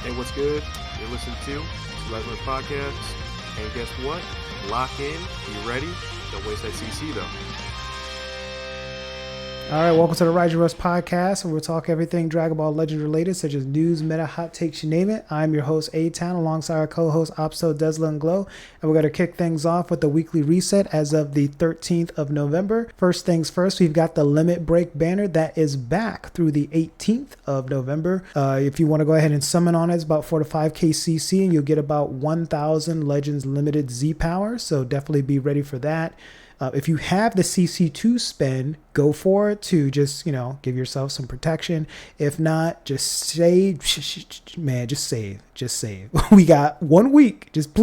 Hey, what's good? You're listening to RisingRush Podcast. And guess what? Lock in. You ready? Don't waste that CC, though. All right, welcome to the RisingRush Podcast, where we'll talk everything Dragon Ball Legends related, such as news, meta, hot takes, you name it. I'm your host, A-Town, alongside our co-hosts, Opso, Desla, and Glow. And we're going to kick things off with the weekly reset as of the 13th of November. First things first, we've got the Limit Break banner that is back through the 18th of November. If you want to go ahead and summon on it, it's about 4 to 5k CC, and you'll get about 1,000 Legends Limited Z power, so definitely be ready for that. If you have the CC2 spend, go for it to just, give yourself some protection. If not, just save. Man, just save. Just save. We got 1 week. Just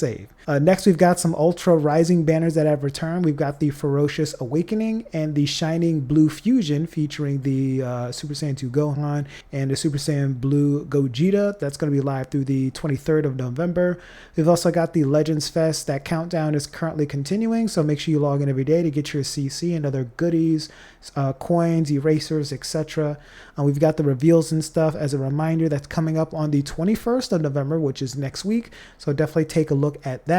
save. Next, we've got some Ultra Rising banners that have returned. We've got the Ferocious Awakening and the Shining Blue Fusion featuring the Super Saiyan 2 Gohan and the Super Saiyan Blue Gogeta. That's going to be live through the 23rd of November. We've also got the Legends Fest. That countdown is currently continuing, so make sure you log in every day to get your CC and other goodies, coins, erasers, etc. We've got the reveals and stuff. As a reminder, that's coming up on the 21st of November, which is next week, so definitely take a look at that.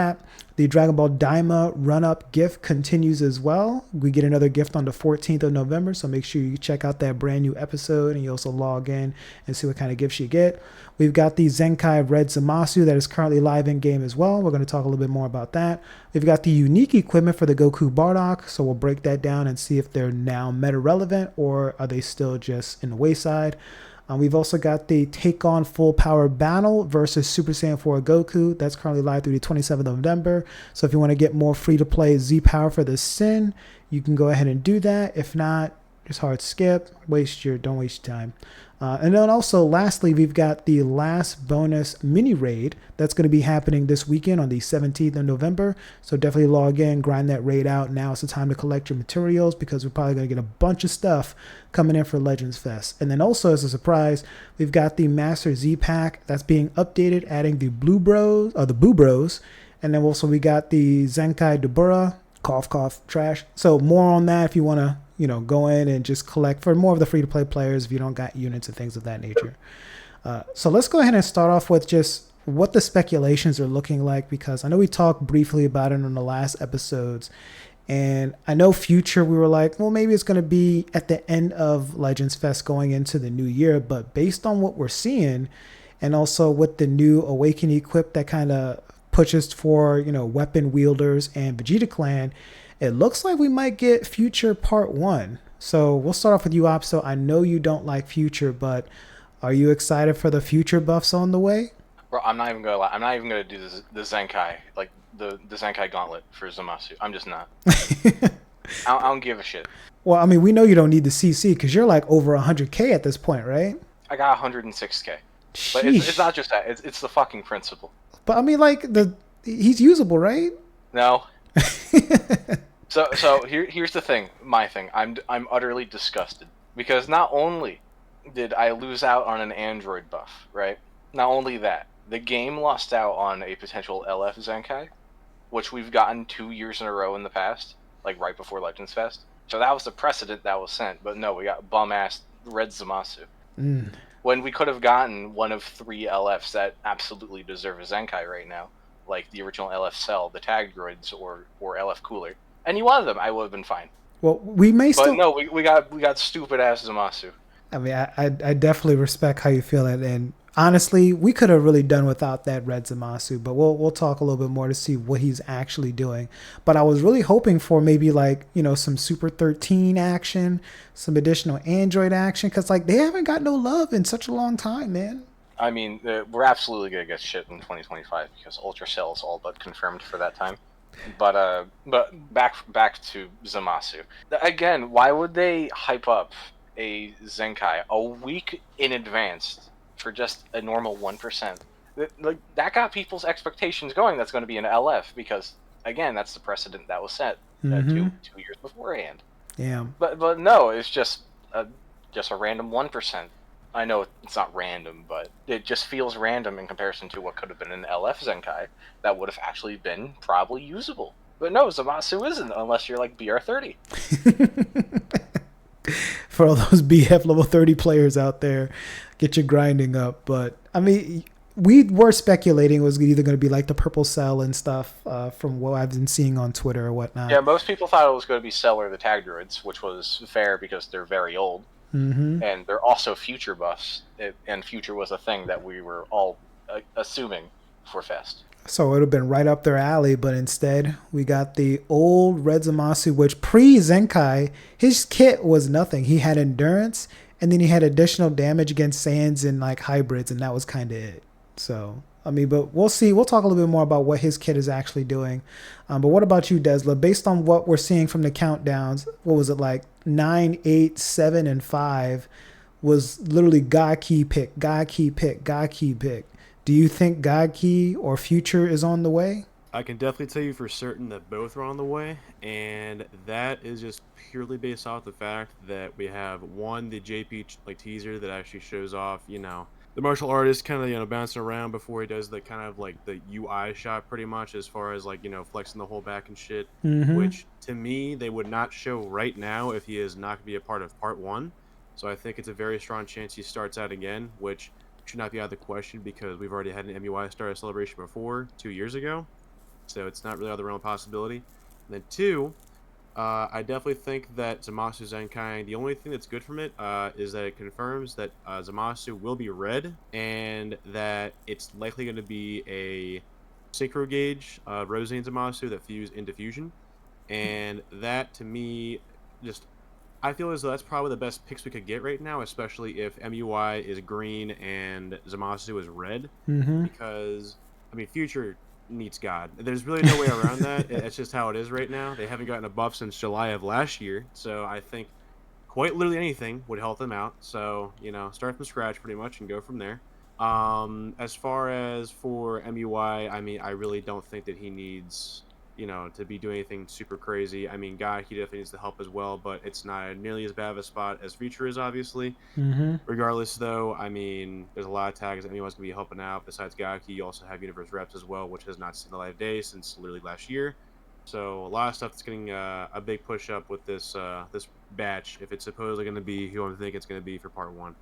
The Dragon Ball Daima run-up gift continues as well. We get another gift on the 14th of November, so make sure you check out that brand new episode and you also log in and see what kind of gifts you get. We've got the Zenkai Red Zamasu that is currently live in game as well. We're going to talk a little bit more about that. We've got the unique equipment for the Goku Bardock, so we'll break that down and see if they're now meta relevant or are they still just in the wayside. We've also got the Take On Full Power Battle versus Super Saiyan 4 Goku. That's currently live through the 27th of November. So if you want to get more free-to-play Z power for the Sin, you can go ahead and do that. If not, just hard skip. Don't waste your time. And then also, lastly, we've got the last bonus mini raid that's going to be happening this weekend on the 17th of November. So definitely log in, grind that raid out. Now it's the time to collect your materials because we're probably going to get a bunch of stuff coming in for Legends Fest. And then also, as a surprise, we've got the Master Z pack that's being updated, adding the Boo Bros. And then also we got the Zenkai Dobura, cough, trash. So more on that if you want to go in and just collect for more of the free-to-play players if you don't got units and things of that nature. So let's go ahead and start off with just what the speculations are looking like, because I know we talked briefly about it in the last episodes, and I know future we were like, well, maybe it's going to be at the end of Legends Fest going into the new year, but based on what we're seeing, and also with the new Awakening equip that kind of pushes for, weapon wielders and Vegeta Clan, it looks like we might get Future Part 1. So we'll start off with you, Op. So I know you don't like Future, but are you excited for the Future buffs on the way? Bro, I'm not even gonna lie. I'm not even gonna do the Zenkai, like the Zenkai Gauntlet for Zamasu. I'm just not. I don't give a shit. Well, I mean, we know you don't need the CC because you're like over 100k at this point, right? I got 106k. Sheesh. But it's not just that. It's the fucking principle. But I mean, like he's usable, right? No. So here's the thing. My thing. I'm utterly disgusted because not only did I lose out on an Android buff, right? Not only that, the game lost out on a potential LF Zenkai, which we've gotten 2 years in a row in the past, like right before Legends Fest. So that was the precedent that was sent. But no, we got bum-ass Red Zamasu. When we could have gotten one of 3 LFs that absolutely deserve a Zenkai right now, like the original LF Cell, the Tag Droids, or LF Cooler. Any one of them, I would have been fine. Well, we may still... But no, we got stupid-ass Zamasu. I mean, I definitely respect how you feel, and honestly, we could have really done without that Red Zamasu, but we'll talk a little bit more to see what he's actually doing. But I was really hoping for maybe some Super 13 action, some additional Android action, because they haven't got no love in such a long time, man. I mean, we're absolutely gonna get shit in 2025 because Ultra Cell is all but confirmed for that time. But back to Zamasu. Again, why would they hype up a Zenkai a week in advance for just a normal 1%? Like, that got people's expectations going. That's going to be an LF because, again, that's the precedent that was set 2 years beforehand. Yeah. But no, it's just a random 1%. I know it's not random, but it just feels random in comparison to what could have been an LF Zenkai that would have actually been probably usable. But no, Zamasu isn't, unless you're like BR30. For all those BF level 30 players out there, get your grinding up. But I mean, we were speculating it was either going to be like the purple cell and stuff from what I've been seeing on Twitter or whatnot. Yeah, most people thought it was going to be Cell or the Tag Druids, which was fair because they're very old. Mm-hmm. And they're also future buffs, and future was a thing that we were all assuming for Fest. So it would have been right up their alley, but instead we got the old Red Zamasu, which pre-Zenkai, his kit was nothing. He had endurance, and then he had additional damage against Saiyans and like hybrids, and that was kind of it. So, I mean, but we'll see. We'll talk a little bit more about what his kit is actually doing. But what about you, Desla? Based on what we're seeing from the countdowns, what was it like? 9, 8, 7, and 5 was literally God Key pick, God Key pick, God Key pick. Do you think God Key or Future is on the way? I can definitely tell you for certain that both are on the way, and that is just purely based off the fact that we have one, the JP like teaser that actually shows off, you know, the martial artist kind of, you know, bouncing around before he does the kind of like the UI shot pretty much as far as like, you know, flexing the whole back and shit, which to me they would not show right now if he is not going to be a part of part 1. So I think it's a very strong chance he starts out again, which should not be out of the question because we've already had an MUI Star Celebration before 2 years ago. So it's not really out of the realm of possibility. And then 2, I definitely think that Zamasu Zenkai, the only thing that's good from it is that it confirms that Zamasu will be red and that it's likely going to be a Synchro Gauge Rosane Zamasu that fuse into Fusion. And that, to me, just I feel as though that's probably the best picks we could get right now, especially if MUI is green and Zamasu is red. Because, I mean, Future needs God. There's really no way around that. It's just how it is right now. They haven't gotten a buff since July of last year, so I think quite literally anything would help them out. So, you know, start from scratch pretty much and go from there. As far as for MUI, I mean, I really don't think that he needs, you know, to be doing anything super crazy. I mean, God, he definitely needs the help as well, but it's not nearly as bad of a spot as Future is, obviously. Regardless, though, I mean, there's a lot of tags that anyone's going to be helping out. Besides Gaki, you also have Universe Reps as well, which has not seen the light of day since literally last year. So a lot of stuff that's getting a big push up with this this batch, if it's supposedly going to be who I think it's going to be for part 1.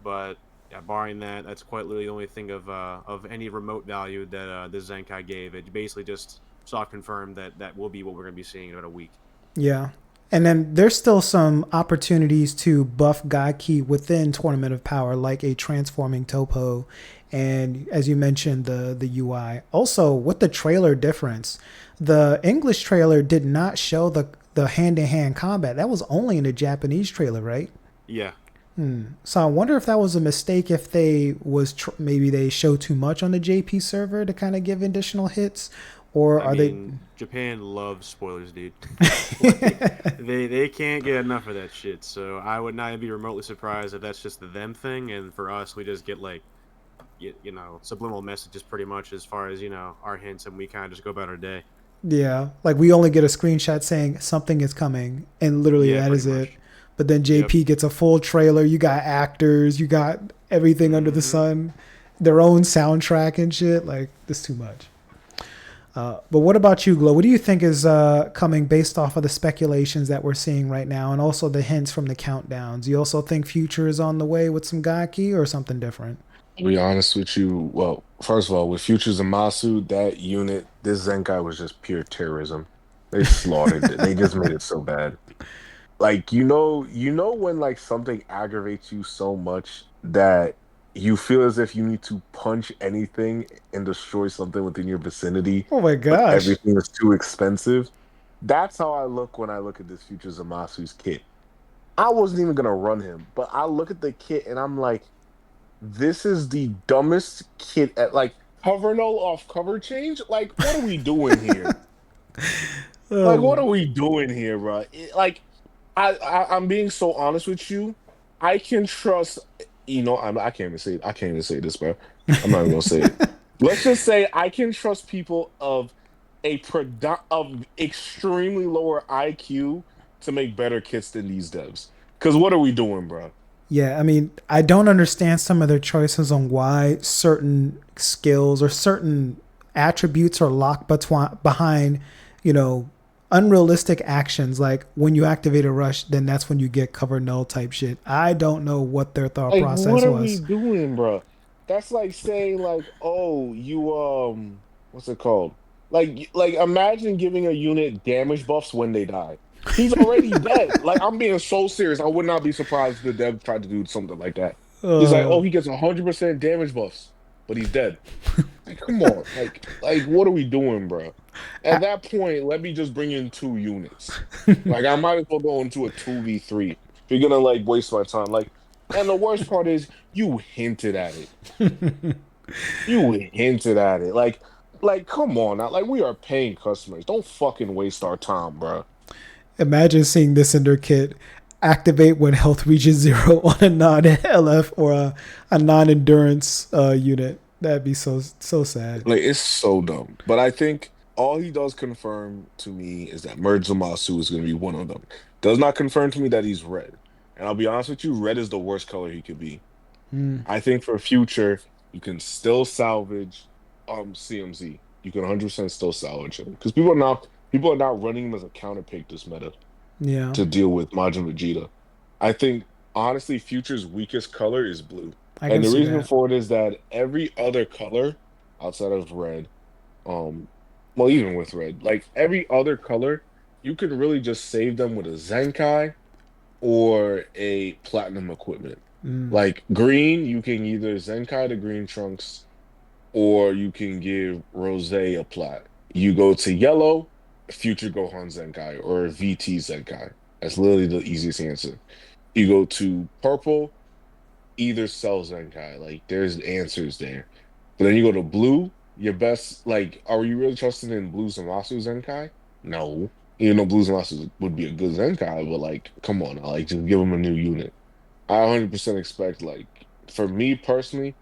But yeah, barring that, that's quite literally the only thing of any remote value that this Zenkai gave. It basically just soft confirmed that will be what we're going to be seeing in about a week. Yeah. And then there's still some opportunities to buff Gaki within Tournament of Power, like a transforming Topo. And as you mentioned, the UI. Also, with the trailer difference, the English trailer did not show the hand-to-hand combat. That was only in the Japanese trailer, right? Yeah. So I wonder if that was a mistake, if they was maybe they show too much on the JP server to kind of give additional hits. Or I mean, Japan loves spoilers, dude. they can't get enough of that shit. So I would not be remotely surprised if that's just the them thing, and for us, we just get like, you know, subliminal messages pretty much as far as, you know, our hints, and we kind of just go about our day. Yeah, like we only get a screenshot saying something is coming, and literally that is it. But then JP gets a full trailer. You got actors, you got everything under the sun, their own soundtrack and shit. Like, this is too much. But what about you, Glow? What do you think is coming based off of the speculations that we're seeing right now and also the hints from the countdowns? You also think Future is on the way with some Gaki or something different? To be honest with you, well, first of all, with Future Zamasu, that unit, this Zenkai was just pure terrorism. They slaughtered it. They just made it so bad. Like, you know when like something aggravates you so much that you feel as if you need to punch anything and destroy something within your vicinity. Oh my gosh. Everything is too expensive. That's how I look when I look at this Future Zamasu's kit. I wasn't even going to run him, but I look at the kit and I'm like, this is the dumbest kit at like cover null off cover change? Like, what are we doing here? Like, what are we doing here, bro? I'm being so honest with you. I can trust... You know, I can't even say this, bro. I'm not even gonna say it. Let's just say I can trust people of extremely lower IQ to make better kits than these devs. Because what are we doing, bro? Yeah, I mean, I don't understand some of their choices on why certain skills or certain attributes are locked behind, you know, unrealistic actions. Like when you activate a rush, then that's when you get cover null type shit. I don't know what their thought Like, what process are we was. doing, bro? That's like saying, like, oh, you what's it called? Like imagine giving a unit damage buffs when they die. He's already dead. Like, I'm being so serious. I would not be surprised if the dev tried to do something like that. He's like, Uh, oh, he gets 100% damage buffs, but he's dead. Like, come on, what are we doing, bro? At that point, let me just bring in 2 units. Like, I might as well go into a 2v3. If you're gonna like waste my time, like, and the worst part is you hinted at it. You hinted at it. Like, come on now. Like, we are paying customers. Don't fucking waste our time, bro. Imagine seeing this in their kit. Activate when health reaches 0 on a non-LF or a non-endurance unit. That'd be so sad. Like, it's so dumb. But I think all he does confirm to me is that Merge Zamasu is going to be one of them. Does not confirm to me that he's red. And I'll be honest with you, red is the worst color he could be. Mm, I think for future, you can still salvage CMZ. You can 100% still salvage him. Because people are not running him as a counter pick this meta yeah, to deal with Majin Vegeta. I think honestly, Future's weakest color is blue. I And can the see reason that. for it is that every other color outside of red, um, well, even with red, like every other color, you can really just save them with a Zenkai or a platinum equipment. Mm, Like green, you can either Zenkai the green trunks or you can give Rose a plat. You go to yellow, Future Gohan Zenkai or VT Zenkai. That's literally the easiest answer. You go to purple, either Cell Zenkai. Like there's answers there. But then you go to blue, your best, like, are you really trusting in blue Zamasu Zenkai? No. You know, blue Zamasu would be a good Zenkai, but like, come on, like just give him a new unit. I 100% expect, like, for me personally,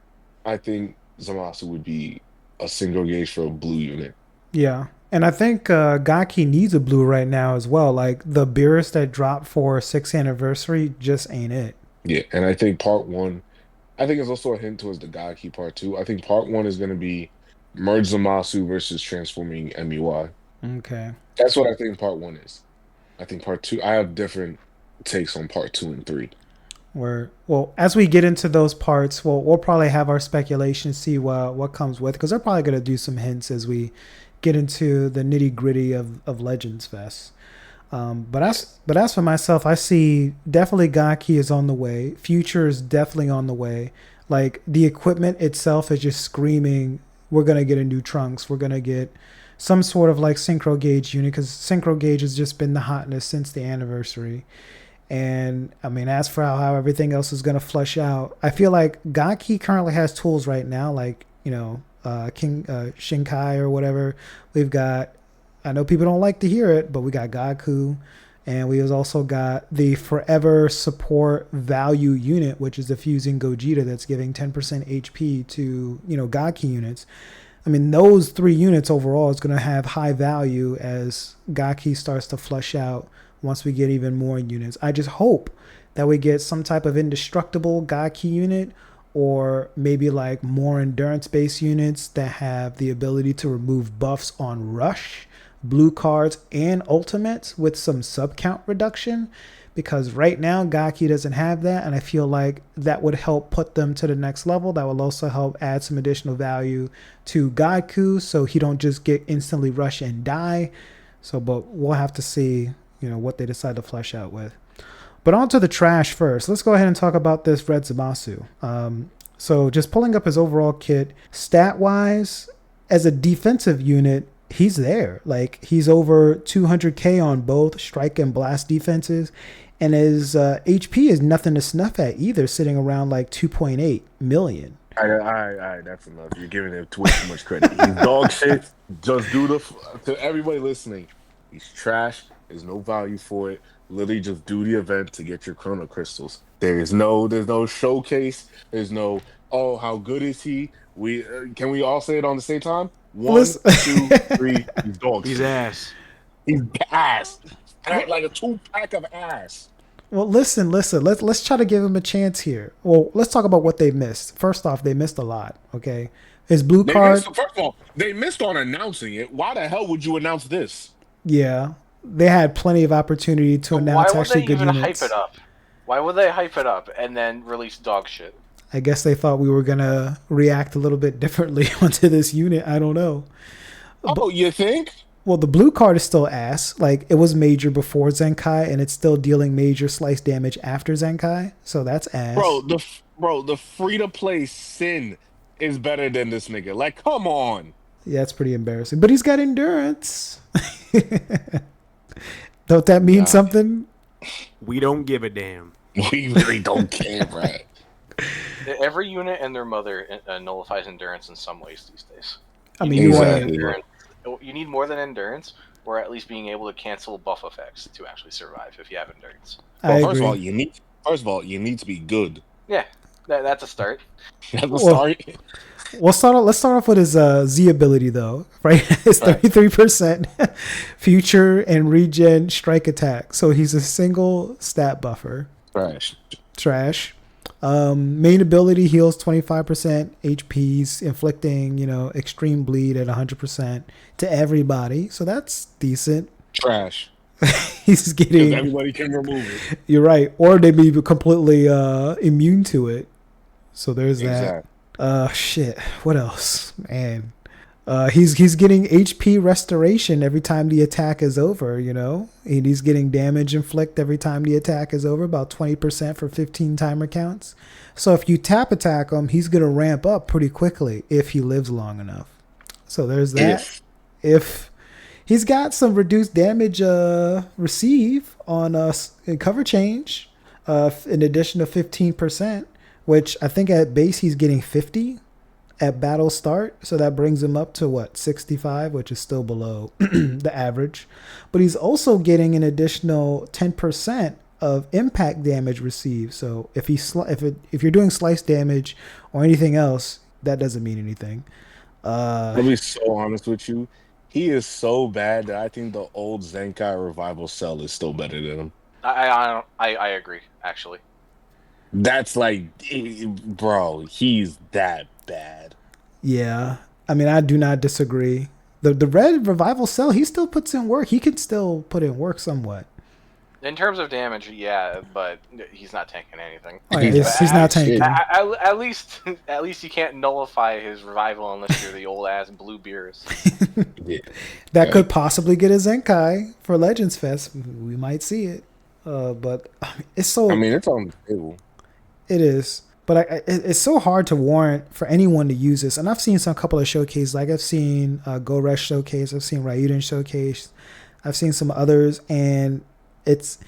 I think Zamasu would be a single gauge for a blue unit. yeah. And I think Gaki needs a blue right now as well. Like the Beerus that dropped for 6th anniversary just ain't it. Yeah, and I think part one, I think it's also a hint towards the Gaki part two. I think part one is going to be Merge Zamasu versus transforming MUI. Okay. That's what I think part one is. I think part two, I have different takes on part two and three. Where well, as we get into those parts, we'll probably have our speculation, see what comes with, because they're probably gonna do some hints as we get into the nitty gritty of Legends Fest. But as for myself, I see definitely Gaki is on the way. Future is definitely on the way. Like the equipment itself is just screaming, we're gonna get a new Trunks. We're gonna get some sort of like synchro gauge unit because synchro gauge has just been the hotness since the anniversary. And I mean, as for how everything else is going to flush out, I feel like Gaki currently has tools right now, like, King Shinkai or whatever. We've got, I know people don't like to hear it, but we got Goku. And we also got the forever support value unit, which is the fusing Gogeta that's giving 10% HP to, Gaki units. I mean, those 3 units overall is going to have high value as Gaki starts to flush out once we get even more units. I just hope that we get some type of indestructible Gaki unit or maybe like more endurance based units that have the ability to remove buffs on rush, blue cards, and ultimates with some sub count reduction. Because right now Gaki doesn't have that, and I feel like that would help put them to the next level. That will also help add some additional value to Goku so he don't just get instantly rush and die. So, but we'll have to see what they decide to flesh out with. But on to the trash first. Let's go ahead and talk about this Red Zamasu. So just pulling up his overall kit, stat-wise, as a defensive unit, he's there. Like, he's over 200k on both strike and blast defenses. And his HP is nothing to snuff at either, sitting around like 2.8 million. All right, that's enough. You're giving him way too much credit. He's dog shit. Just to everybody listening, he's trash. There's no value for it. Literally just do the event to get your chrono crystals. There's no showcase. There's no, oh, how good is he? We can we all say it on the same time? 1, 2, 3. He's dog He's shit. ass. He's ass. Like a 2-pack of ass. Well, listen. Let's try to give him a chance here. Well, let's talk about what they missed. First off, they missed a lot. Okay, his first First of all, they missed on announcing it. Why the hell would you announce this? Yeah. they had plenty of opportunity to announce Why would actually they good even units. hype it up? Why would they hype it up and then release dog shit? I guess they thought we were gonna react a little bit differently onto this unit. I don't know. Oh, you think? Well, the blue card is still ass. Like, it was major before Zenkai, and it's still dealing major slice damage after Zenkai, so that's ass. The free to play Sin is better than this nigga. Like, come on. Yeah, that's pretty embarrassing. But he's got endurance. Don't that mean something? We don't give a damn. We really don't care, right? Every unit and their mother nullifies endurance in some ways these days. I mean, Exactly. You need more than endurance, or at least being able to cancel buff effects to actually survive if you have endurance. I Well, first agree. of all, you need to be good. Yeah, that's a start. That's the Well, start. Let's start off with his Z ability though, right? It's 33% future and regen strike attack. So he's a single stat buffer. Trash. Main ability heals 25% HPs, inflicting, extreme bleed at 100% to everybody. So that's decent. Trash. He's Because getting. everybody can remove it. You're right, or they be completely immune to it. So there's that. Exactly. Shit. What else, man? He's getting HP restoration every time the attack is over. And he's getting damage inflict every time the attack is over, about 20% for 15 timer counts. So if you tap attack him, he's gonna ramp up pretty quickly if he lives long enough. So there's that. If he's got some reduced damage receive on cover change, in addition to 15%. Which I think at base he's getting 50 at battle start. So that brings him up to 65, which is still below the average. But he's also getting an additional 10% of impact damage received. So if you're doing slice damage or anything else, that doesn't mean anything. I'll be so honest with you. He is so bad that I think the old Zenkai Revival Cell is still better than him. I agree, actually. That's like, bro, he's that bad. Yeah. I mean, I do not disagree. The red revival cell, he still puts in work. He can still put in work somewhat. In terms of damage, yeah, but he's not tanking anything. Oh, yeah, he's not tanking. At least you can't nullify his revival unless you're the old ass blue beers. That could possibly get a Zenkai for Legends Fest. We might see it. But it's so. I mean, it's on the table. It is, but it's so hard to warrant for anyone to use this. And I've seen some couple of showcases, like I've seen Goresh showcase, I've seen Ryuden showcase, I've seen some others, and it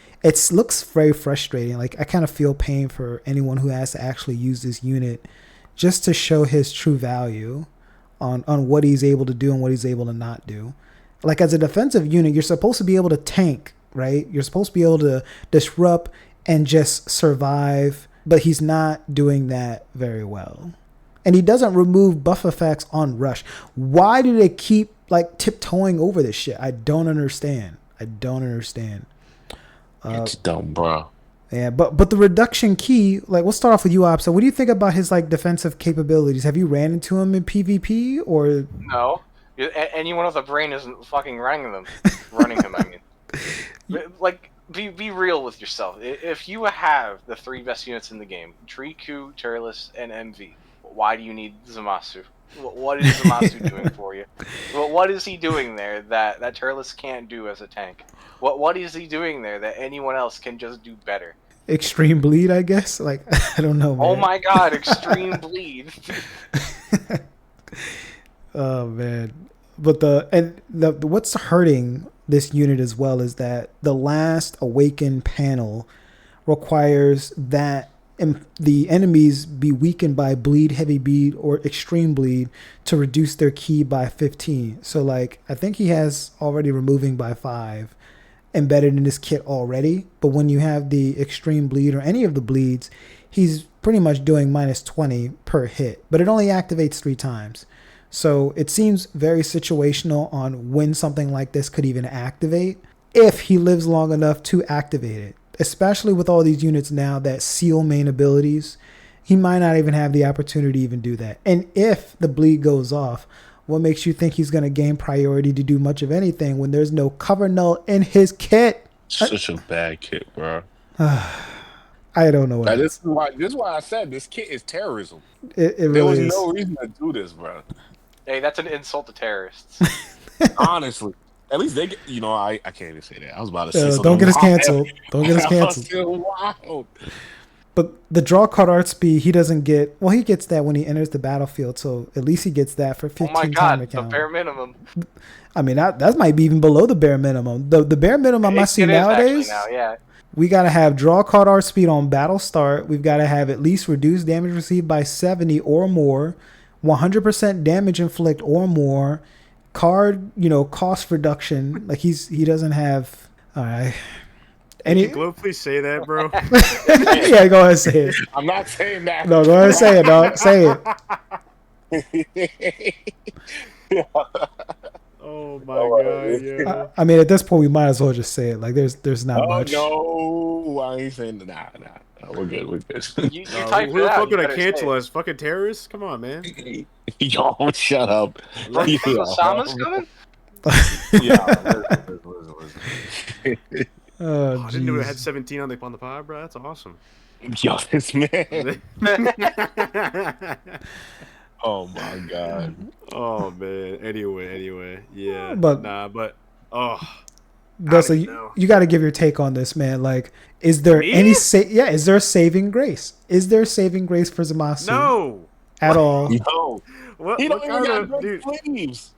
looks very frustrating. Like, I kind of feel pain for anyone who has to actually use this unit just to show his true value on what he's able to do and what he's able to not do. Like, as a defensive unit, you're supposed to be able to tank, right? You're supposed to be able to disrupt and just survive. But he's not doing that very well. And he doesn't remove buff effects on Rush. Why do they keep tiptoeing over this shit? I don't understand. It's dumb, bro. Yeah, but the reduction key, we'll start off with you, Op. So what do you think about his defensive capabilities? Have you ran into him in PvP or No? Anyone with a brain isn't fucking running him, I mean. Be real with yourself. If you have the three best units in the game, Triku, Turles, and MV, why do you need Zamasu? What is Zamasu doing for you? What is he doing there that Turles can't do as a tank? What is he doing there that anyone else can just do better? Extreme bleed, I guess? I don't know, man. Oh my god, extreme bleed. Oh, man. But what's hurting this unit as well is that the last awakened panel requires that the enemies be weakened by bleed, heavy bleed, or extreme bleed to reduce their key by 15. So I think he has already removing by 5 embedded in his kit already. But when you have the extreme bleed or any of the bleeds, he's pretty much doing minus 20 per hit. But it only activates 3 times. So it seems very situational on when something like this could even activate, if he lives long enough to activate it. Especially with all these units now that seal main abilities, he might not even have the opportunity to even do that. And if the bleed goes off, What makes you think he's going to gain priority to do much of anything when there's no cover null in his kit? Such a bad kit, bro. I don't know what Now, else. this is why I said this kit is terrorism. It There really was is. no reason to do this, bro. Hey, that's an insult to terrorists. Honestly, at least they get. I can't even say that. I was about to say something. Don't get us wild. canceled. Don't get us canceled. Wild. But the draw card art speed, he doesn't get. Well, he gets that when he enters the battlefield, so at least he gets that for 15 Oh my time god, the account. bare minimum. I mean, that might be even below the bare minimum. The bare minimum I see It is nowadays. actually now, yeah. We got to have draw card art speed on battle start. We've got to have at least reduced damage received by 70 or more, 100% damage inflict or more, card, cost reduction. Like he doesn't have. All right. Can Glow please say that, bro? Yeah, go ahead and say it. I'm not saying that. No, go ahead and say it, dog. Say it. Oh my god, yeah. I mean, at this point, we might as well just say it. Like, there's not much. No, I ain't saying nah. We're good. You typed Who it the out. fuck You gonna better cancel say us? Fucking terrorists? Come on, man. Yo, shut up. it. Osama's coming? Listen. Oh, I didn't know it had jeez. 17 on the pod, bro. That's awesome. Yo, this man. Oh my god. Oh man. Anyway, yeah. But- Dusty, you got to give your take on this, man. Like, is there Me? is there a saving grace? Is there a saving grace for Zamasu? No. At all? Yo, What? he What don't even kind got of good dude? sleeves.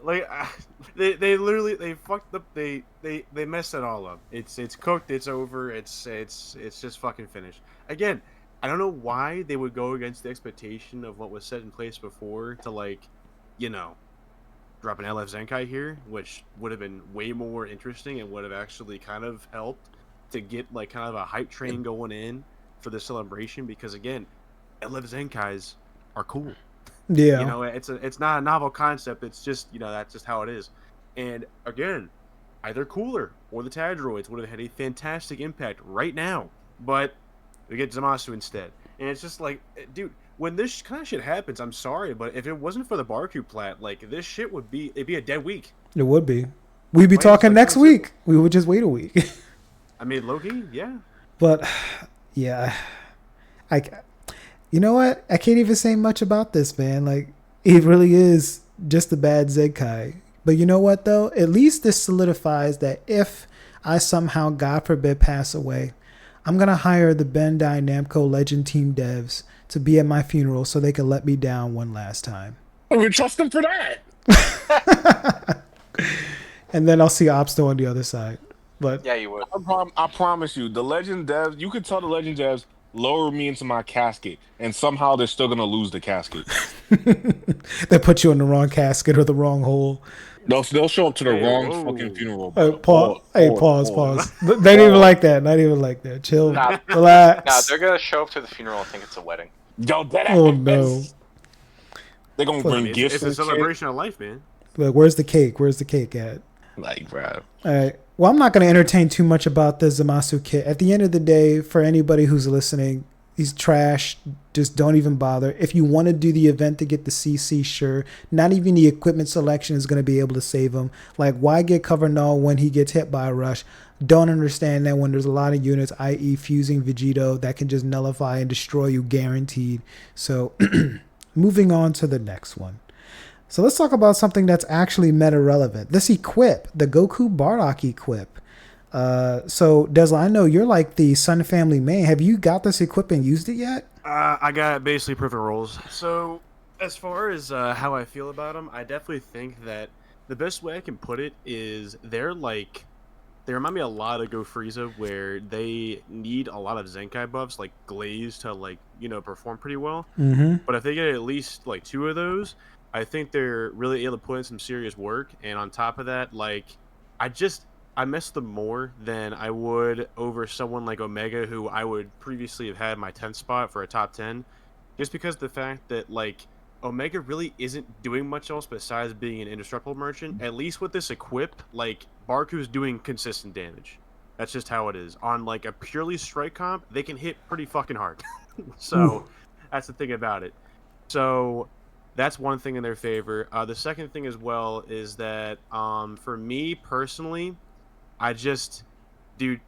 Like, they literally fucked up. They messed it all up. It's cooked. It's over. It's just fucking finished. Again, I don't know why they would go against the expectation of what was set in place before to drop an LF Zenkai here, which would have been way more interesting and would have actually kind of helped to get kind of a hype train going in for the celebration. Because again, LF Zenkais are cool. Yeah. It's not a novel concept. It's just that's just how it is. And again, either Cooler or the Tadroids would have had a fantastic impact right now, but we get Zamasu instead. And it's just like, dude, when this kind of shit happens, I'm sorry, but if it wasn't for the Bardock plat, this shit it'd be a dead week. It would be. We'd be talking next week. We would just wait a week. I mean, Loki, yeah. But yeah, you know what? I can't even say much about this, man. Like, it really is just a bad Zenkai. But you know what, though? At least this solidifies that if I somehow, God forbid, pass away, I'm going to hire the Bandai Namco Legend Team devs to be at my funeral so they can let me down one last time. We trust them for that. And then I'll see Obsto on the other side. But Yeah, you would. I promise you, the Legend devs, you could tell the Legend devs, lower me into my casket, and somehow they're still going to lose the casket. they put you in the wrong casket or the wrong hole. They'll show up to the wrong whoa. fucking funeral. Pause. They didn't even like that. Not even like that. Chill. Nah, Relax. nah, they're gonna show up to the funeral and think it's a wedding. Yo, that Oh, no. They're going to bring gifts It's a and shit. celebration of life, man. Like, where's the cake? Where's the cake at? Like, bro. All right. Well, I'm not going to entertain too much about the Zamasu kit. At the end of the day, for anybody who's listening, he's trash. Just don't even bother. If you want to do the event to get the CC, sure. Not even the equipment selection is going to be able to save him. Like, why get cover null when he gets hit by a rush? Don't understand that when there's a lot of units, i.e. fusing Vegito, that can just nullify and destroy you guaranteed. So, moving on to the next one. So let's talk about something that's actually meta relevant. This equip, the Goku Bardock equip. So Desla, I know you're like the Sun Family main. Have you got this equip and used it yet? I got basically perfect rolls. So as far as how I feel about them, I definitely think that the best way I can put it is they remind me a lot of Go Frieza, where they need a lot of Zenkai buffs like Glaze to perform pretty well. Mm-hmm. But if they get at least 2 of those, I think they're really able to put in some serious work. And on top of that, I miss them more than I would over someone like Omega, who I would previously have had my 10th spot for a top 10, just because of the fact that Omega really isn't doing much else besides being an indestructible merchant. At least with this equip, Barku's doing consistent damage. That's just how it is. On a purely strike comp, they can hit pretty fucking hard. So that's the thing about it. So that's one thing in their favor. The second thing as well is that for me personally, I just, dude,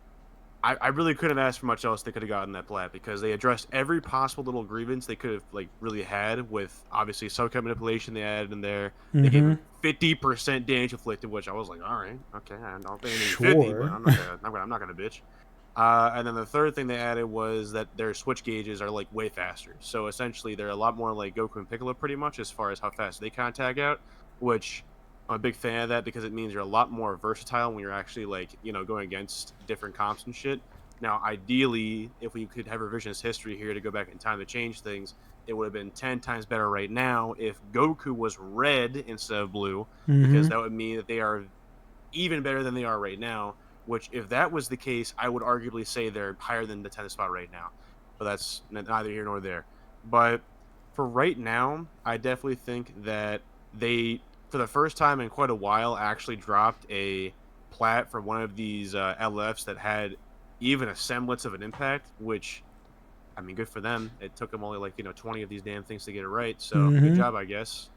I really couldn't ask for much else they could have gotten that plat because they addressed every possible little grievance they could have like really had with obviously subcut manipulation they added in there. They gave Mm-hmm. him 50% damage inflicted, which I was like, all right, okay, I don't think I need 50, but Sure. I'm not gonna bitch. And then the third thing they added was that their switch gauges are like way faster. So essentially, they're a lot more like Goku and Piccolo, pretty much, as far as how fast they contact out. Which I'm a big fan of that because it means you're a lot more versatile when you're actually like going against different comps and shit. Now, ideally, if we could have revisionist history here to go back in time to change things, it would have been 10 times better right now if Goku was red instead of blue, because Mm-hmm. that would mean that they are even better than they are right now. Which, if that was the case, I would arguably say they're higher than the 10th spot right now. But that's neither here nor there. But for right now, I definitely think that they, for the first time in quite a while, actually dropped a plat for one of these LFs that had even a semblance of an impact. Which, I mean, good for them. It took them only like 20 of these damn things to get it right. So good Mm-hmm. job, I guess.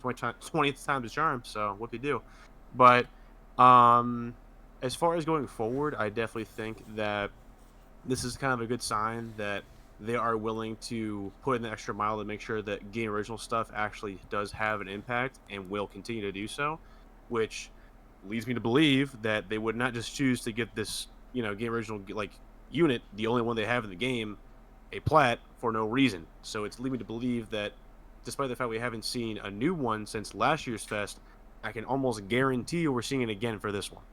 20th time's a charm. So what they do, but um, as far as going forward, I definitely think that this is kind of a good sign that they are willing to put in the extra mile to make sure that game original stuff actually does have an impact and will continue to do so, which leads me to believe that they would not just choose to get this, game original like unit, the only one they have in the game, a plat for no reason. So it's leading me to believe that despite the fact we haven't seen a new one since last year's fest, I can almost guarantee you we're seeing it again for this one.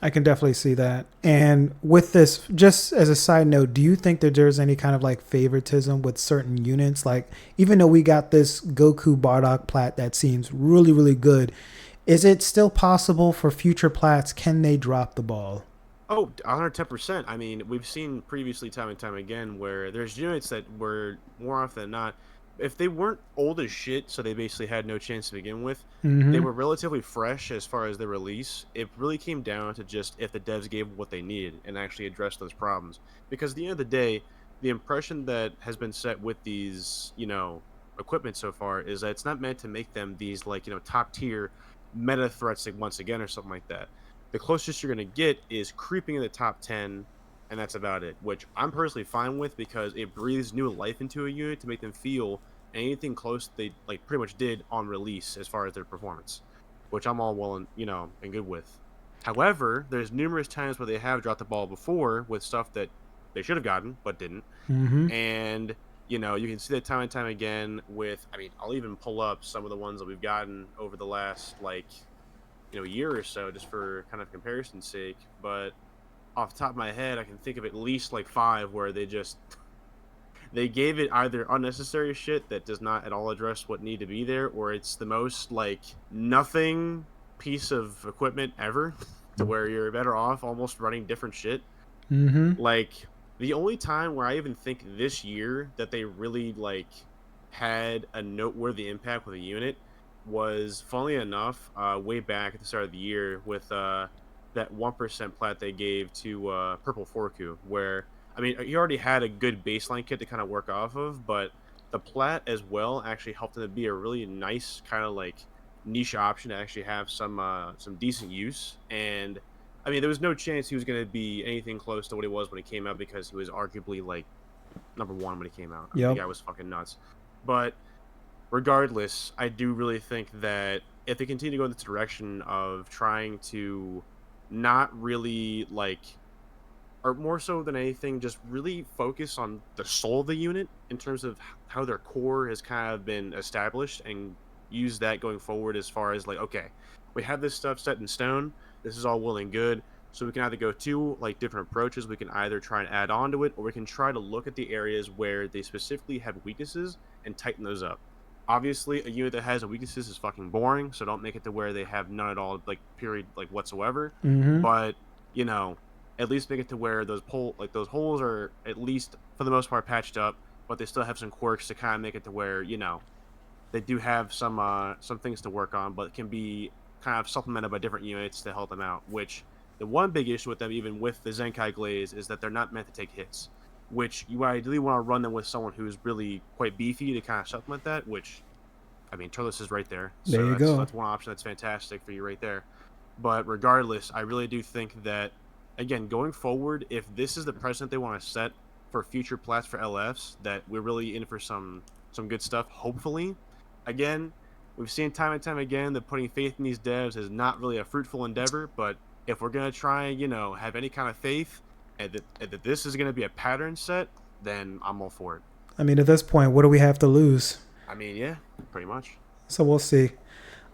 I can definitely see that. And with this, just as a side note, do you think that there's any kind of like favoritism with certain units? Like, even though we got this Goku Bardock plat that seems really, really good, is it still possible for future plats? Can they drop the ball? Oh, 110%. I mean, we've seen previously time and time again where there's units that were more often than not, if they weren't old as shit, so they basically had no chance to begin with, they Mm-hmm. were relatively fresh as far as their release. It really came down to just if the devs gave what they needed and actually addressed those problems. Because at the end of the day, the impression that has been set with these, equipment so far is that it's not meant to make them these like, top tier meta threats like once again or something like that. The closest you're going to get is creeping in the top 10, and that's about it, which I'm personally fine with because it breathes new life into a unit to make them feel anything close they like pretty much did on release as far as their performance, which I'm all well and good with. However, there's numerous times where they have dropped the ball before with stuff that they should have gotten but didn't. Mm-hmm. And you can see that time and time again with, I mean, I'll even pull up some of the ones that we've gotten over the last like year or so just for kind of comparison's sake. But off the top of my head, I can think of at least like five where they gave it either unnecessary shit that does not at all address what need to be there, or it's the most like nothing piece of equipment ever to where you're better off almost running different shit. Mm-hmm. Like the only time where I even think this year that they really like had a noteworthy impact with a unit was, funnily enough, way back at the start of the year with that 1% plat they gave to Purple Forku, where I mean he already had a good baseline kit to kind of work off of, but the plat as well actually helped him to be a really nice kind of like niche option to actually have some decent use. And I mean, there was no chance he was going to be anything close to what he was when he came out because he was arguably like number one when he came out. I mean, the Yep. guy was fucking nuts. But regardless, I do really think that if they continue to go in this direction of trying to not really like, or more so than anything, just really focus on the soul of the unit in terms of how their core has kind of been established and use that going forward as far as like, okay, we have this stuff set in stone. This is all well and good. So we can either go two like different approaches. We can either try and add on to it, or we can try to look at the areas where they specifically have weaknesses and tighten those up. Obviously, a unit that has weaknesses is fucking boring, so don't make it to where they have none at all, like period, like whatsoever. Mm-hmm. But you know, at least make it to where those holes are at least for the most part patched up, but they still have some quirks to kind of make it to where they do have some things to work on, but can be kind of supplemented by different units to help them out. Which the one big issue with them, even with the Zenkai Glaze, is that they're not meant to take hits. Which you ideally want to run them with someone who's really quite beefy to kind of supplement that. Which I mean, Turles is right there, There so you that's go. that's one option that's fantastic for you right there. But regardless, I really do think that again, going forward, if this is the precedent they want to set for future plats for LFs, that we're really in for some good stuff. Hopefully, again, we've seen time and time again that putting faith in these devs is not really a fruitful endeavor. But if we're gonna try, have any kind of faith, and that this is gonna be a pattern set, then I'm all for it. I mean, at this point, what do we have to lose? I mean, yeah, pretty much. So we'll see.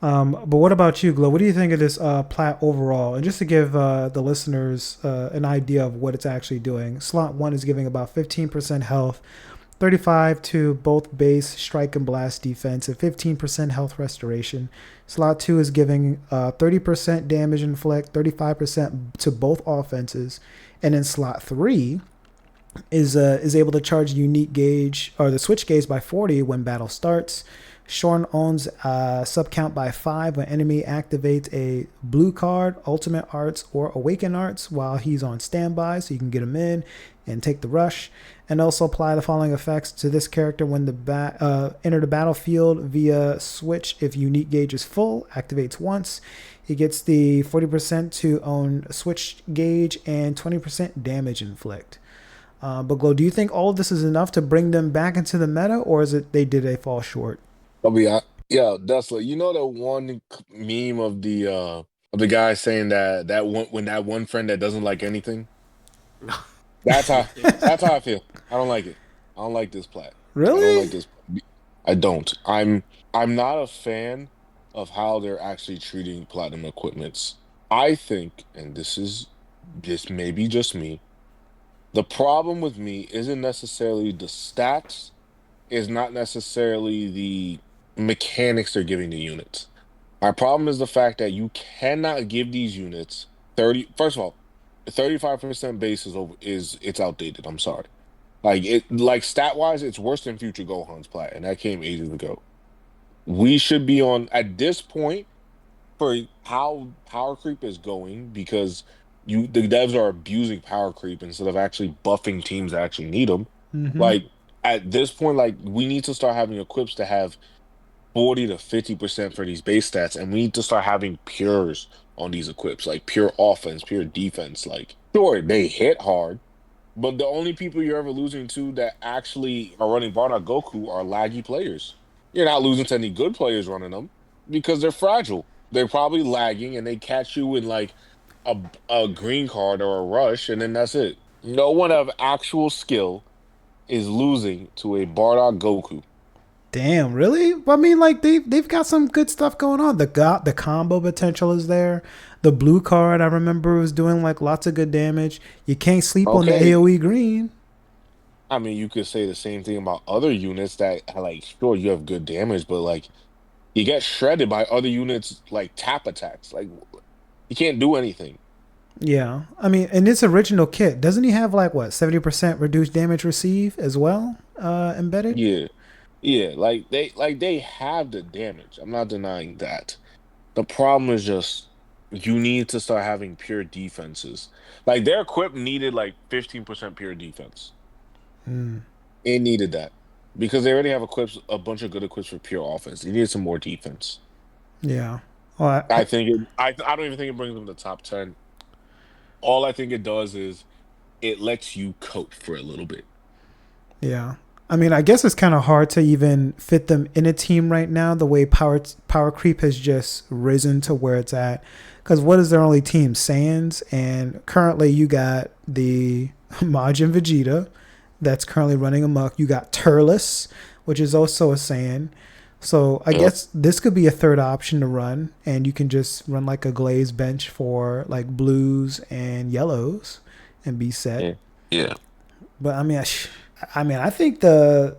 But what about you, Glow? What do you think of this plat overall? And just to give the listeners an idea of what it's actually doing, slot 1 is giving about 15% health, 35 to both base, strike, and blast defense, and 15% health restoration. Slot 2 is giving 30% damage inflict, 35% to both offenses. And then slot 3 is able to charge unique gauge or the switch gauge by 40 when battle starts. Shorn owns sub count by 5 when enemy activates a blue card, ultimate arts, or awaken arts while he's on standby, so you can get him in and take the rush. And also apply the following effects to this character when enter the battlefield via switch if unique gauge is full, activates once. He gets the 40% to own switch gauge and 20% damage inflict. But Glow, do you think all of this is enough to bring them back into the meta, or is it they fall short? I'll be yeah, that's like the one meme of the guy saying that one when that one friend that doesn't like anything. That's how that's how I feel. I don't like it. I don't like this plat. I don't Really? like this. I don't. I'm not a fan of how they're actually treating platinum equipments. I think, and this may be just me. The problem with me isn't necessarily the stats, is not necessarily the mechanics they're giving the units. My problem is the fact that you cannot give these units 30. First of all, 35% base is it's outdated. I'm sorry. Like stat wise, it's worse than Future Gohan's plat, and that came ages ago. We should be on at this point for how power creep is going because the devs are abusing power creep instead of actually buffing teams that actually need them. Mm-hmm. Like at this point, like we need to start having equips to have 40 to 50% for these base stats, and we need to start having pures on these equips, like pure offense, pure defense. Like, sure, they hit hard, but the only people you're ever losing to that actually are running Bardock Goku are laggy players. You're not losing to any good players running them because they're fragile. They're probably lagging and they catch you in like a green card or a rush, and then that's it. No one of actual skill is losing to a Bardock Goku. Damn, really? I mean, like they've got some good stuff going on. The combo potential is there. The blue card I remember was doing like lots of good damage. You can't sleep on the Okay. AOE green. I mean, you could say the same thing about other units that, like, sure, you have good damage, but like, you get shredded by other units like tap attacks. Like, you can't do anything. Yeah, I mean, in this original kit, doesn't he have like what 70% reduced damage receive as well embedded? Yeah, yeah. Like they have the damage. I'm not denying that. The problem is just you need to start having pure defenses. Like their equip needed like 15% pure defense. Mm, It needed that because they already have equips, a bunch of good equips for pure offense. They needed some more defense. yeah. Well, I think I don't even think it brings them to the top 10. All I think it does is it lets you cope for a little bit. yeah. I mean, I guess it's kind of hard to even fit them in a team right now. The way power creep has just risen to where it's at. Because what is their only team? Sans, and currently you got the Majin Vegeta that's currently running amok. You got Turles, which is also a Saiyan. So I Yep. guess this could be a third option to run, and you can just run like a glaze bench for like blues and yellows, and be set. Yeah. Yeah. But I mean, I think this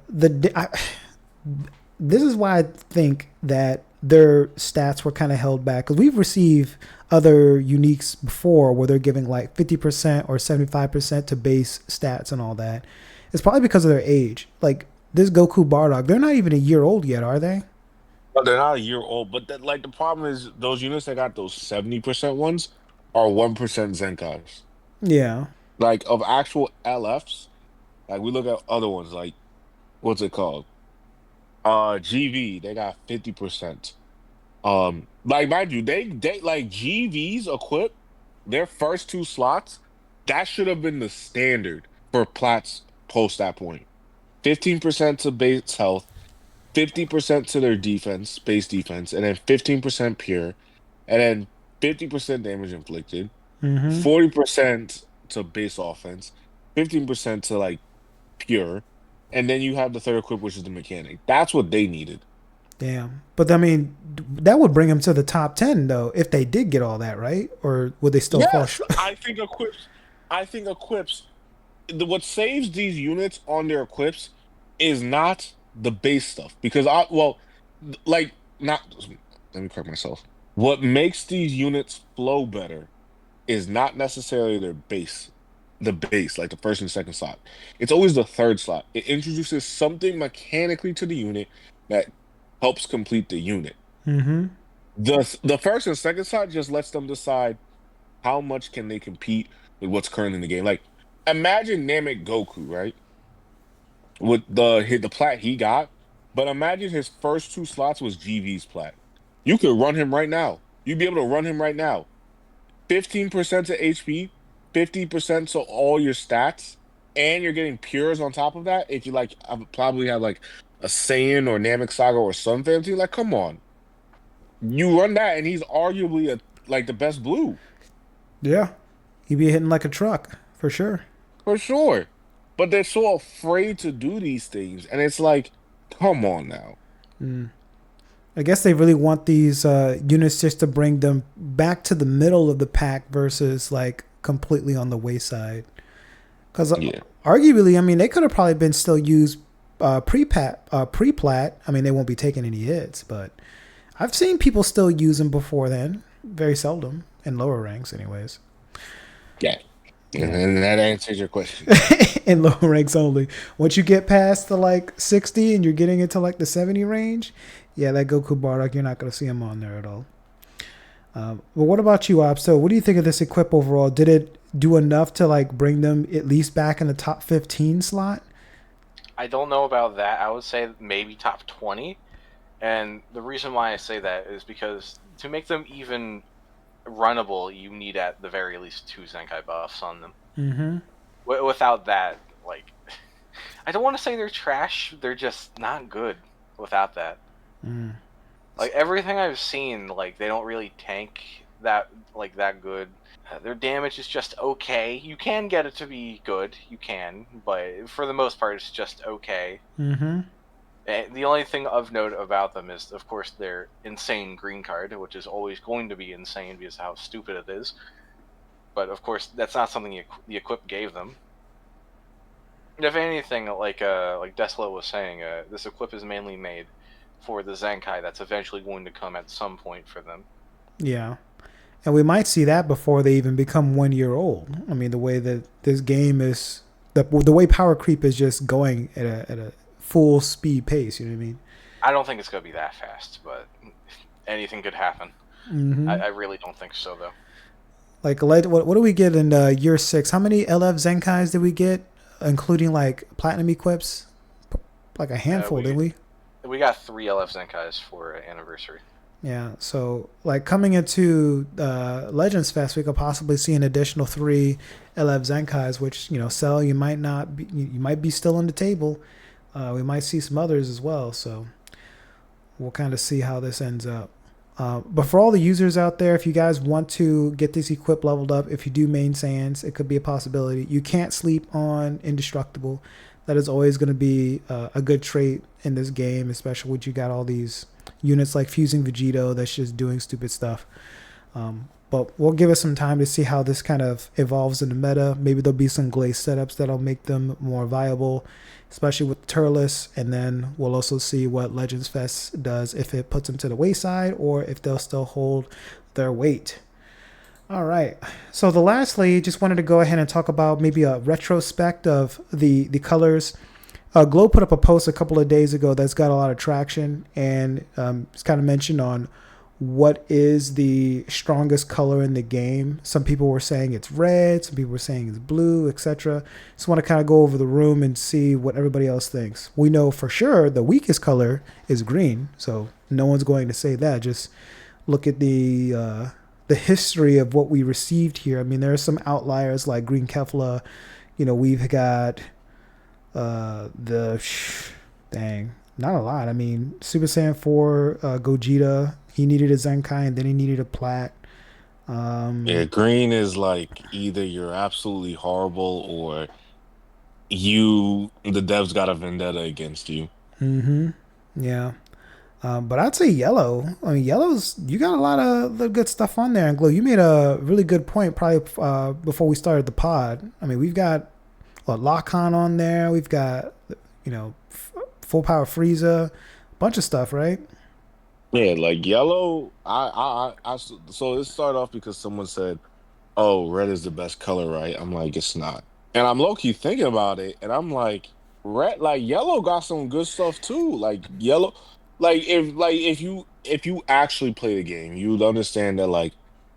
is why I think that their stats were kind of held back because we've received other uniques before where they're giving like 50% or 75% to base stats and all that. It's probably because of their age. Like this Goku Bardock, they're not even a year old yet, are they? But they're not a year old. But that, like the problem is those units that got those 70% ones are 1% Zenkais. Yeah. Like of actual LFs, like we look at other ones, like what's it called? GV, they got 50%. Like mind you, they like GV's equip their first two slots. That should have been the standard for plats post that point. 15% to base health, 50% to their defense, base defense, and then 15% pure, and then 50% damage inflicted, Mm-hmm. 40% to base offense, 15% to like pure, and then you have the third equip, which is the mechanic. That's what they needed. Damn. But I mean, that would bring them to the top 10 though, if they did get all that right, or would they still fall Yes, short? I think equips. I think equips. What saves these units on their equips is not the base stuff because like not. Let me correct myself. What makes these units flow better is not necessarily their base, the base like the first and second slot. It's always the third slot. It introduces something mechanically to the unit that helps complete the unit. Mm-hmm. The first and second slot just lets them decide how much can they compete with what's current in the game. Like, imagine Namek Goku, right? With the plat he got, but imagine his first two slots was GV's plat. You could run him right now. You'd be able to run him right now. 15% to HP, 50% to all your stats, and you're getting pures on top of that. If you like, I would probably have like a Saiyan or Namek Saga or Sun Fantasy. Like, come on, you run that, and he's arguably like the best blue. Yeah. He'd be hitting like a truck for sure. For sure. But they're so afraid to do these things. And it's like, come on now. I guess they really want these units just to bring them back to the middle of the pack versus like completely on the wayside. Because Yeah. arguably, I mean, they could have probably been still used pre-plat. I mean, they won't be taking any hits, but I've seen people still use them before then. Very seldom in lower ranks, anyways. Yeah. Yeah. And that answers your question. In lower ranks only. Once you get past the like 60 and you're getting into like the 70 range, yeah, that Goku Bardock, you're not going to see him on there at all. Well, what about you, Op? So what do you think of this equip overall? Did it do enough to like bring them at least back in the top 15 slot? I don't know about that. I would say maybe top 20. And the reason why I say that is because to make them even runnable, you need at the very least 2 Zenkai buffs on them. Mm-hmm. Without that, like, I don't want to say they're trash. They're just not good without that. Mm. Like, everything I've seen, like, they don't really tank that good. Their damage is just okay. You can get it to be good. You can. But for the most part, it's just okay. Mm-hmm. And the only thing of note about them is, of course, their insane green card, which is always going to be insane because of how stupid it is. But, of course, that's not something the equip gave them. If anything, like Desla was saying, this equip is mainly made for the Zenkai that's eventually going to come at some point for them. Yeah. And we might see that before they even become 1 year old. I mean, the way that this game is, the way power creep is just going at a full speed pace, you know what I mean? I don't think it's going to be that fast, but anything could happen. Mm-hmm. I really don't think so, though. Like, what do we get in year 6? How many LF Zenkais did we get, including like platinum equips? Like a handful, didn't we? We got 3 LF Zenkais for anniversary. Yeah, so like coming into Legends Fest, we could possibly see an additional 3 LF Zenkais, which, you know, Cell, you might be still on the table. We might see some others as well, so we'll kind of see how this ends up. But for all the users out there, if you guys want to get this equip leveled up, if you do main Saiyans, it could be a possibility. You can't sleep on Indestructible. That is always going to be a good trait in this game, especially when you got all these units like Fusing Vegito that's just doing stupid stuff. But we'll give it some time to see how this kind of evolves in the meta. Maybe there'll be some glaze setups that'll make them more viable, especially with Turles. And then we'll also see what Legends Fest does, if it puts them to the wayside or if they'll still hold their weight. All right. So lastly, just wanted to go ahead and talk about maybe a retrospect of the colors. Glow put up a post a couple of days ago that's got a lot of traction, and it's kind of mentioned on what is the strongest color in the game. Some people were saying it's red, some people were saying it's blue, etc. Just want to kind of go over the room and see what everybody else thinks. We know for sure the weakest color is green, so no one's going to say that. Just look at the history of what we received here. I mean, there are some outliers like Green Kefla. You know, we've got the dang, not a lot. I mean, Super Saiyan 4 Gogeta, he needed a Zenkai and then he needed a Plat. Yeah, Um, green is like either you're absolutely horrible or the devs got a vendetta against you. mm-hmm. Yeah. But I'd say yellow. I mean, yellow's, you got a lot of the good stuff on there. And Glow, you made a really good point probably before we started the pod. I mean, we've got Lock-On on there. We've got, full power Frieza, a bunch of stuff, right? Yeah, like yellow. So it started off because someone said, "Oh, red is the best color, right?" I'm like, it's not, and I'm low key thinking about it, and I'm red, like yellow got some good stuff too. Like yellow, if you actually play the game, you'd understand that all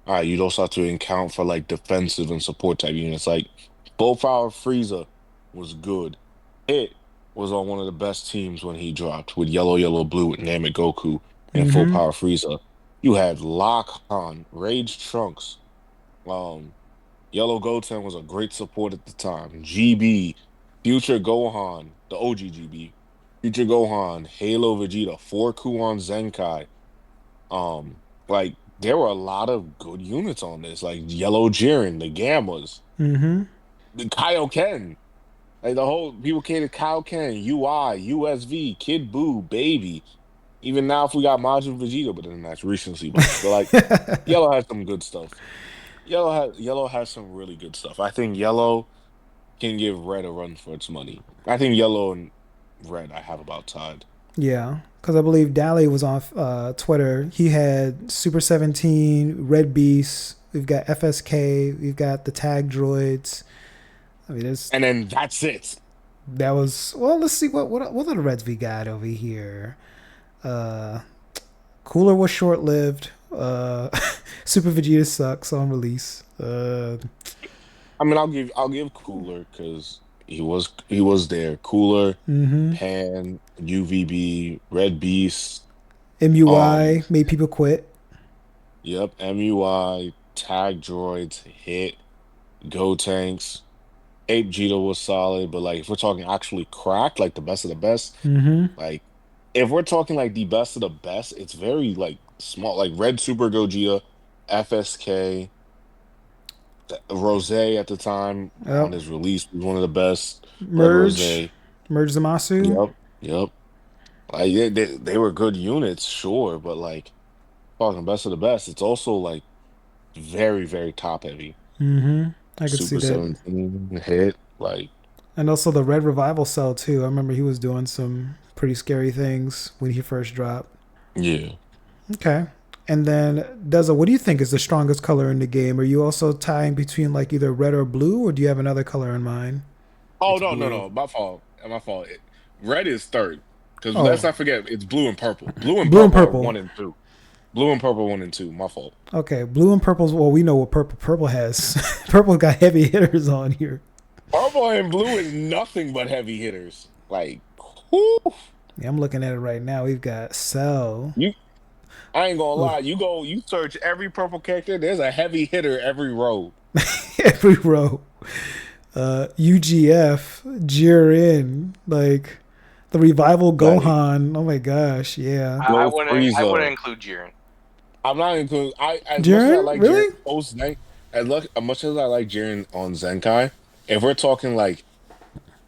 right, you don't start to account for like defensive and support type units. Like full power Frieza was good. It was on one of the best teams when he dropped with yellow, blue with Namek Goku and full Mm-hmm. power Frieza. You had Lock Han, Rage Trunks, um, Yellow Goten was a great support at the time. GB, Future Gohan, the OG GB, Future Gohan, Halo Vegeta, 4 Kuon Zenkai. There were a lot of good units on this, like Yellow Jiren, the Gammas, Mm-hmm. the Kaioken. Like the whole people came to Kaioken, UI, USV, Kid Buu, Baby. Even now, if we got Majin Vegeta, but then that's recency bias. But like, Yellow has some good stuff. Yellow has some really good stuff. I think Yellow can give Red a run for its money. I think Yellow and Red I have about tied. Yeah, because I believe Dally was on Twitter. He had Super 17, Red Beast. We've got FSK. We've got the tag droids. I mean, there's And then that's it. that was well. Let's see what are the Reds we got over here. Uh, Cooler was short lived. Super Vegeta sucks on release. I mean, I'll give Cooler because he was there. Cooler, Mm-hmm. Pan, UVB, Red Beast. MUI made people quit. Yep, MUI, Tag Droids, Hit, Go Tanks. Ape Jeter was solid, but like if we're talking actually cracked, like the best of the best, Mm-hmm. like if we're talking like the best of the best, it's very like small, like Red Super Gogeta, FSK, Rose at the time on Yep. his release was one of the best. Red Rose. Merge. Merge Zamasu. Yep. Yep. Like they were good units, sure, but like talking best of the best, it's also like very, very top heavy. Mm-hmm. I could see Super that. 17 hit, like And also the Red Revival cell too. I remember he was doing some pretty scary things when he first dropped. yeah. Okay. And then Deza, what do you think is the strongest color in the game? Are you also tying between like either red or blue, or do you have another color in mind? Oh It's no, no, blue. no. My fault. My fault. Red is third. Because let's Oh, not forget, it's blue and purple. Blue and blue and purple are purple. one and two. Blue and purple one and two. My fault. Okay, blue and purple's well, we know what purple has. Purple got heavy hitters on here. Purple and blue is nothing but heavy hitters. Like, whew, Yeah, I'm looking at it right now. We've got Cell. you. I ain't gonna Ooh, lie. You search every purple character. There's a heavy hitter every row. every row. UGF, Jiren, like the revival Like, Gohan. Oh my gosh, yeah. I no wouldn't. I wouldn't Frieza. include Jiren. I'm not including. I as much as I Jiren, like Jiren really? post Zen, as much as I like Jiren on Zenkai. If we're talking like,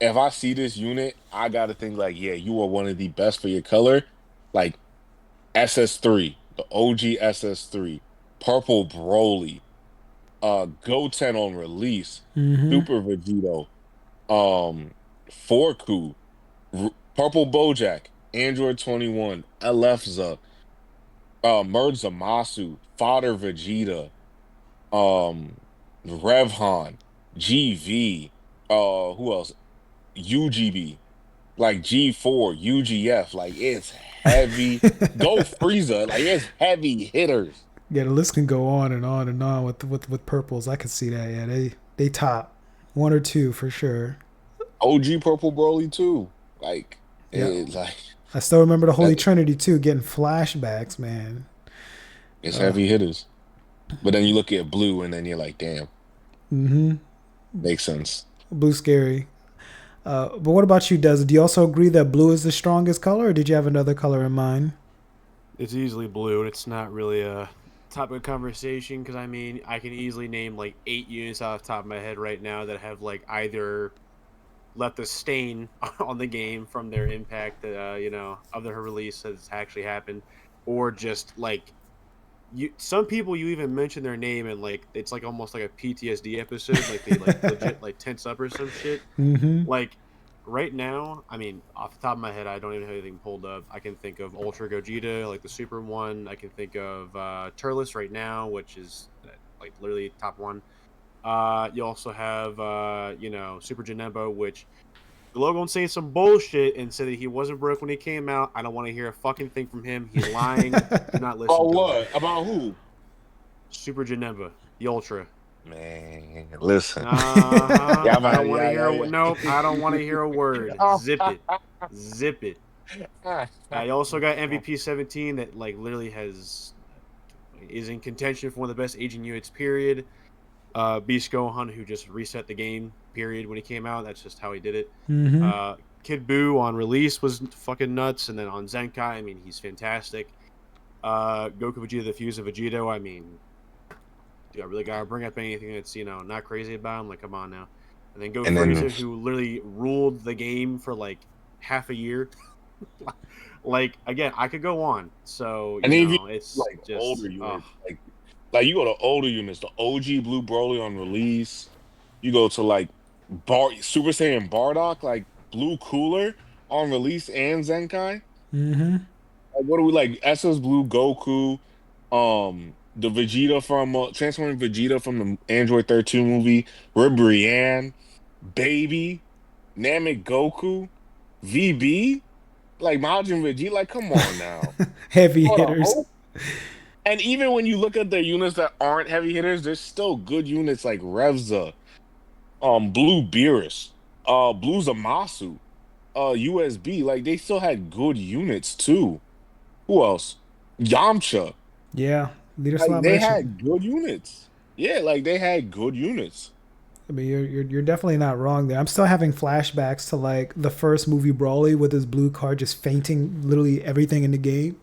if I see this unit, I gotta think like, yeah, you are one of the best for your color. Like SS3, the OG SS3, Purple Broly, Goten on release, Mm-hmm. Super Vegito, um, Forku, Purple Bojack, Android 21, Elefza, Merge Zamasu, Fodder Vegeta, um, Revhan, GV, who else? UGB. like G4, UGF, like it's heavy. Go Frieza, like it's heavy hitters. Yeah, the list can go on and on and on with purples. I can see that. Yeah, they top one or two for sure. OG Purple Broly too. Like Yeah, it like I still remember the Holy that Trinity too, getting flashbacks, man. it's Uh, heavy hitters. But then you look at blue and then you're like, damn, mm-hmm. makes sense. Blue scary. But what about you, Des? Do you also agree that blue is the strongest color, or did you have another color in mind? It's easily blue, and it's not really a topic of conversation because I mean I can easily name like 8 units off the top of my head right now that have like either left a stain on the game from their impact that of their release has actually happened, or just like some people you even mention their name and like it's like almost like a PTSD episode, like they like legit like tense up or some shit. Mm-hmm. Like right now, I mean, off the top of my head, I don't even have anything pulled up. I can think of Ultra Gogeta, like the Super one. I can think of Turles right now, which is like literally top one. You also have Super Janemba, which Logan saying some bullshit and said that he wasn't broke when he came out. I don't want to hear a fucking thing from him. He's lying. Do not listen About to him. what? About who? Super Janemba, the Ultra. Man, listen. Uh-huh. Yeah, I don't man, want to yeah, hear yeah, nope. I don't want to hear a word. Zip it. Zip it. yeah. I also got MVP 17 that like literally is in contention for one of the best aging units. Period. Beast Gohan, who just reset the game. Period. When he came out, that's just how he did it. Mm-hmm. Kid Buu on release was fucking nuts, and then on Zenkai, I mean, he's fantastic. Goku Vegeta the Fuse of Vegito, I mean, dude, I really gotta bring up anything that's not crazy about him. Like, come on now. And then Go And then Frieza, who literally ruled the game for like half a year. Like again, I could go on. So and then if you it's like older just units, like you go to older units, the OG Blue Broly on release. You go to like Super Saiyan Bardock, like Blue Cooler on release and Zenkai. Mm-hmm. Like, what do we like? SS Blue Goku, the Vegeta from Transforming Vegeta from the Android 13 movie, Ribrianne, Baby, Namek Goku, VB, like Majin Vegeta. Like, come on now. Heavy Hold on, hitters. and even when you look at the units that aren't heavy hitters, there's still good units like Revza, Blue Beerus, Blue Zamasu, USB. Like they still had good units too. Who else? Yamcha. Yeah, leader Like they celebration. had good units. Yeah, like they had good units. I mean, you're definitely not wrong there. I'm still having flashbacks to like the first movie Brawly with his blue card just fainting literally everything in the game.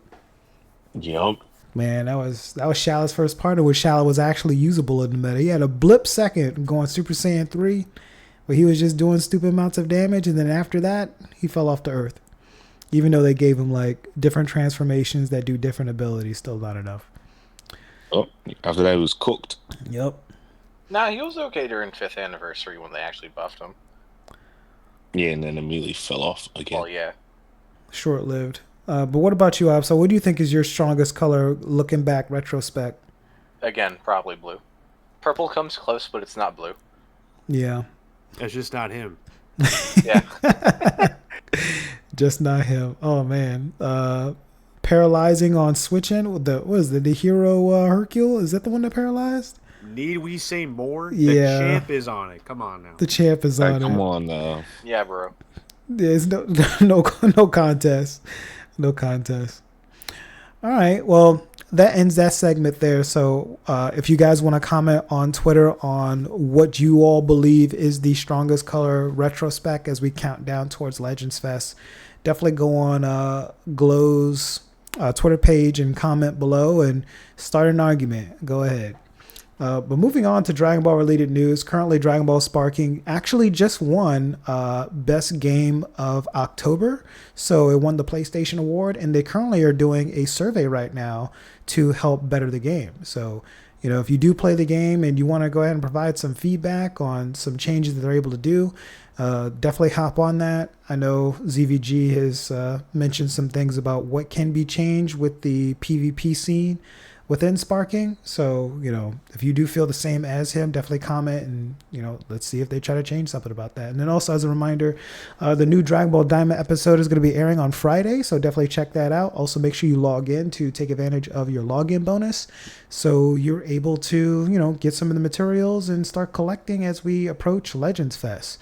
Yep. Man, that was Shallow's first part in which Shallow was actually usable in the meta. He had a blip second going Super Saiyan 3 where he was just doing stupid amounts of damage, and then after that, he fell off to Earth. Even though they gave him like different transformations that do different abilities, still not enough. Oh, after that, it was cooked. Yep. Nah, he was okay during 5th anniversary when they actually buffed him. Yeah, and then immediately fell off again. Well, yeah. Short lived. But what about you, Ab? So, what do you think is your strongest color looking back retrospect? Again, probably blue. Purple comes close, but it's not blue. Yeah. That's just not him. Yeah. Just not him. Oh man. Paralyzing on switching. What is it? The hero Hercule? Is that the one that paralyzed? Need we say more? Yeah. The champ is on it. Come on now. The champ is Like, on come it. on, Yeah, bro. There's no contest. No contest. All right. Well, that ends that segment there. So if you guys want to comment on Twitter on what you all believe is the strongest color retrospect as we count down towards Legends Fest, definitely go on Glow's Twitter page and comment below and start an argument. Go ahead. But moving on to Dragon Ball related news, currently Dragon Ball Sparking actually just won Best Game of October. So it won the PlayStation Award, and they currently are doing a survey right now to help better the game. So, if you do play the game and you want to go ahead and provide some feedback on some changes that they're able to do, definitely hop on that. I know ZVG has mentioned some things about what can be changed with the PvP scene. within Sparking. So, if you do feel the same as him, definitely comment and, let's see if they try to change something about that. And then also as a reminder, the new Dragon Ball Diamond episode is going to be airing on Friday. So definitely check that out. Also make sure you log in to take advantage of your login bonus. So you're able to, get some of the materials and start collecting as we approach Legends Fest.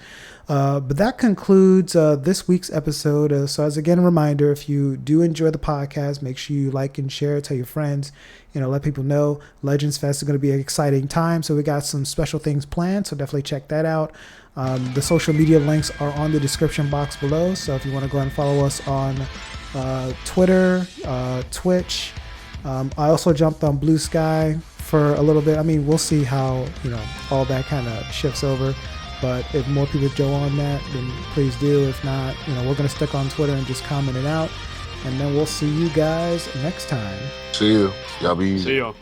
But that concludes this week's episode. So as again a reminder, if you do enjoy the podcast, make sure you like and share, tell your friends, let people know Legends Fest is going to be an exciting time. So we got some special things planned. So definitely check that out. The social media links are on the description box below. So if you want to go ahead and follow us on Twitter, Twitch. I also jumped on Blue Sky for a little bit. I mean, we'll see how, all that kind of shifts over. But if more people go on that, then please do. If not, we're going to stick on Twitter and just comment it out. And then we'll see you guys next time. See you. Y'all be easy. See y'all.